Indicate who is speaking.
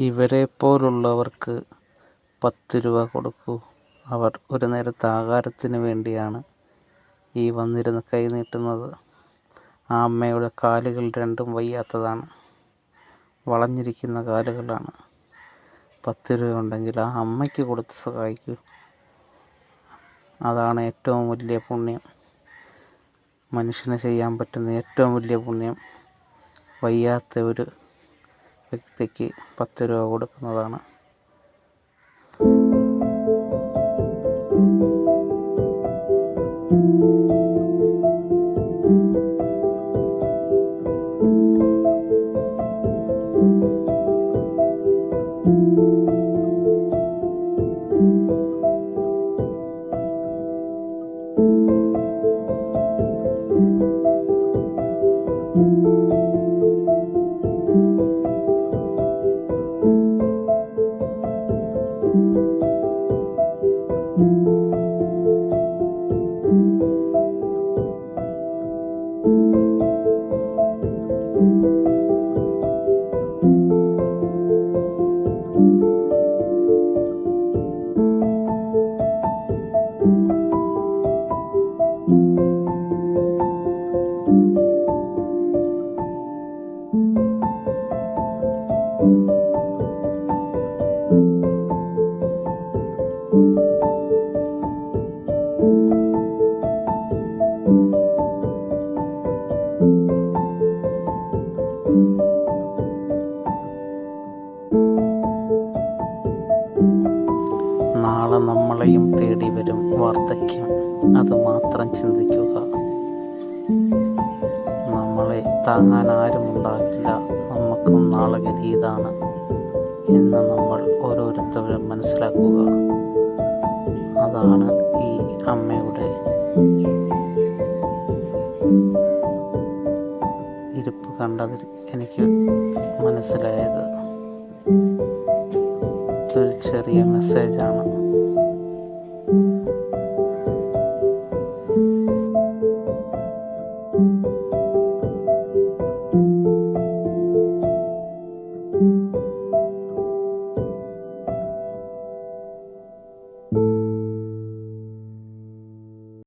Speaker 1: ഇവരെപ്പോലുള്ളവർക്ക് 10 രൂപ കൊടുക്കൂ. അവർ ഒരു നേരത്തെ ആഹാരത്തിന് വേണ്ടിയാണ് ഈ വന്നിരുന്ന് കൈ നീട്ടുന്നത്. ആ അമ്മയുടെ കാലുകൾ രണ്ടും വയ്യാത്തതാണ്, വളഞ്ഞിരിക്കുന്ന കാലുകളാണ്. 10 രൂപ ഉണ്ടെങ്കിൽ ആ അമ്മയ്ക്ക് കൊടുത്ത് സഹായിക്കൂ. അതാണ് ഏറ്റവും വലിയ പുണ്യം. മനുഷ്യന് ചെയ്യാൻ പറ്റുന്ന ഏറ്റവും വലിയ പുണ്യം വയ്യാത്ത ഒരു വ്യക്തിക്ക് 10 രൂപ കൊടുക്കുന്നതാണ്. നാളെ നമ്മളെയും തേടി വരും വാർദ്ധക്യം. അതുമാത്രം ചിന്തിക്കുക. നമ്മളെ താങ്ങാൻ ആരുമുണ്ടാകില്ല. നമുക്കും നാളെ ഗതി ഇതാണ് എന്ന് നമ്മൾ ഓരോരുത്തരും മനസ്സിലാക്കുക. അതാണ് ഈ അമ്മയുടെ ഇരിപ്പ് കണ്ടതിൽ എനിക്ക് മനസ്സിലായത്. ഒരു ചെറിയ മെസ്സേജാണ്.